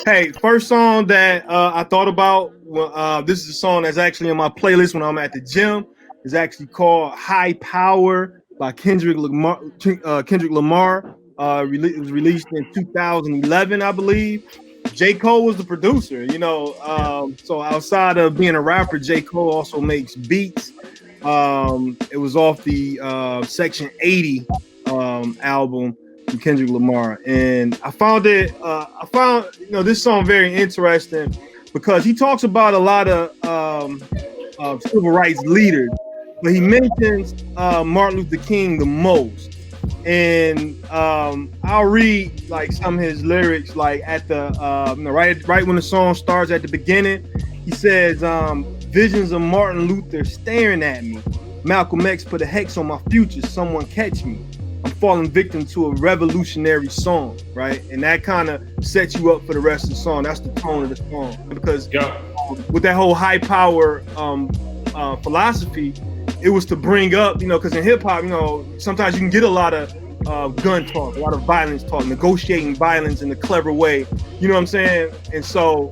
Hey, first song that I thought about. This is a song that's actually on my playlist when I'm at the gym. It's actually called "High Power" by Kendrick Lamar. It was released in 2011, I believe. J.Cole was the producer. So outside of being a rapper, J.Cole also makes beats. It was off the Section 80 album from Kendrick Lamar, and I found this song very interesting because he talks about a lot of civil rights leaders, but he mentions Martin Luther King the most. And I'll read like some of his lyrics, like at the right when the song starts at the beginning. He says, "Visions of Martin Luther staring at me. Malcolm X put a hex on my future. Someone catch me. I'm falling victim to a revolutionary song," right? And that kind of sets you up for the rest of the song. That's the tone of the song because with that whole high power philosophy, it was to bring up, because in hip hop, sometimes you can get a lot of gun talk, a lot of violence talk, negotiating violence in a clever way. You know what I'm saying? And so,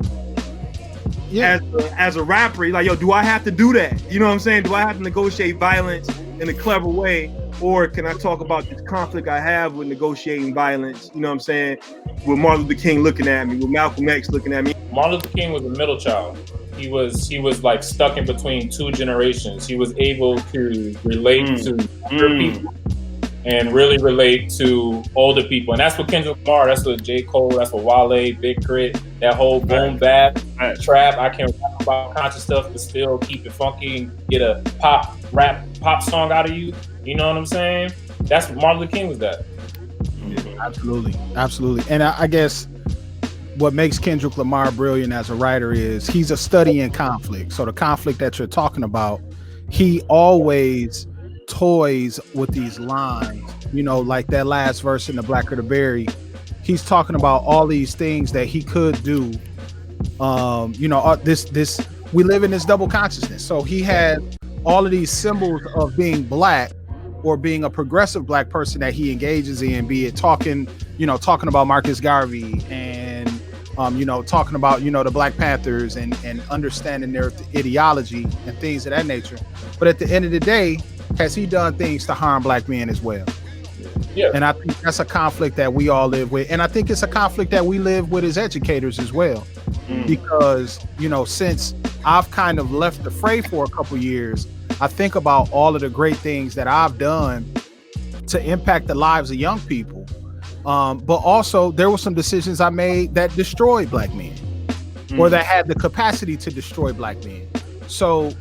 as a rapper, you're like, yo, do I have to do that? You know what I'm saying? Do I have to negotiate violence in a clever way? Or can I talk about this conflict I have with negotiating violence? You know what I'm saying? With Martin Luther King looking at me, with Malcolm X looking at me. Martin Luther King was a middle child. He was like stuck in between two generations. He was able to relate to younger people and really relate to older people. And that's what Kendrick Lamar, that's what J. Cole, that's what Wale, Big Crit, that whole boom bap, trap. I can rap about conscious stuff but still keep it funky and get a pop song out of you. You know what I'm saying? That's what Martin Luther King was that. Absolutely. And I guess what makes Kendrick Lamar brilliant as a writer is he's a study in conflict. So the conflict that you're talking about, he always toys with these lines, like that last verse in the Blacker the Berry. He's talking about all these things that he could do. This we live in this double consciousness. So he had all of these symbols of being black or being a progressive black person that he engages in, be it talking about Marcus Garvey and talking about the Black Panthers and understanding their ideology and things of that nature. But at the end of the day, has he done things to harm black men as well? Yeah. And I think that's a conflict that we all live with. And I think it's a conflict that we live with as educators as well. Because, since I've kind of left the fray for a couple years, I think about all of the great things that I've done to impact the lives of young people. But also there were some decisions I made that destroyed black men or that had the capacity to destroy black men. So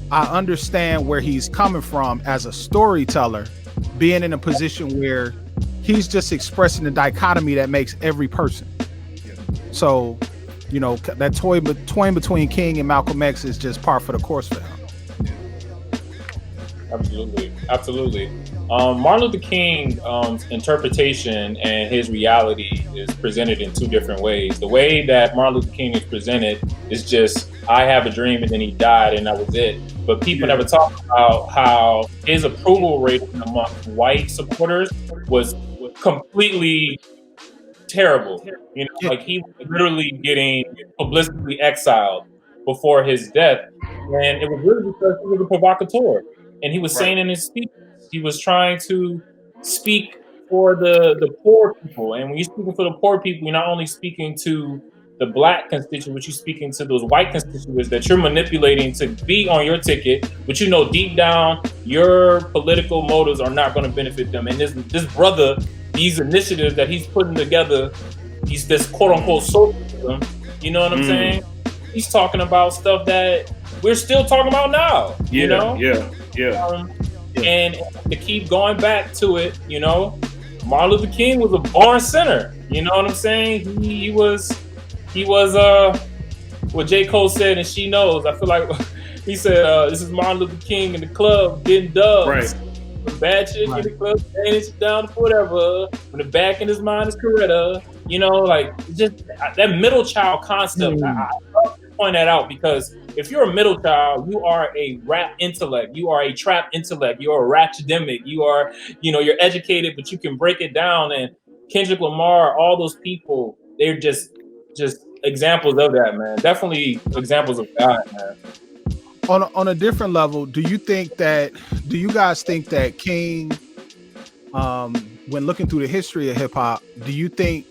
I understand where he's coming from as a storyteller, being in a position where he's just expressing the dichotomy that makes every person. So, that toy between King and Malcolm X is just par for the course for him. Absolutely. Martin Luther King's interpretation and his reality is presented in two different ways. The way that Martin Luther King is presented is just, I have a dream and then he died and that was it. But people never talk about how his approval rating among white supporters was completely terrible. Like he was literally getting publicly exiled before his death. And it was really because he was a provocateur. And he was saying in his speech, he was trying to speak for the poor people. And when you're speaking for the poor people, you're not only speaking to the black constituents, but you're speaking to those white constituents that you're manipulating to be on your ticket, but deep down, your political motives are not going to benefit them. And this brother, these initiatives that he's putting together, this quote unquote socialism, you know what I'm saying? He's talking about stuff that we're still talking about now, And to keep going back to it, Martin Luther King was a born sinner. You know what I'm saying? He was what J. Cole said, and she knows. I feel like he said, this is Martin Luther King in the club getting dubs. Right. The bad shit in the club, and it's down to whatever. When the back in his mind is Coretta, just that middle child concept. I love to point that out because if you're a middle child, you are a rap intellect, you are a trap intellect, you are a ratchetemic, you are, you're educated, but you can break it down. And Kendrick Lamar, all those people, they're just examples of that, man. Definitely examples of God, man. On a different level, do you guys think that King, when looking through the history of hip hop, do you think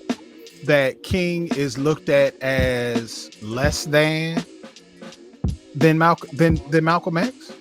that King is looked at as less than Malcolm X?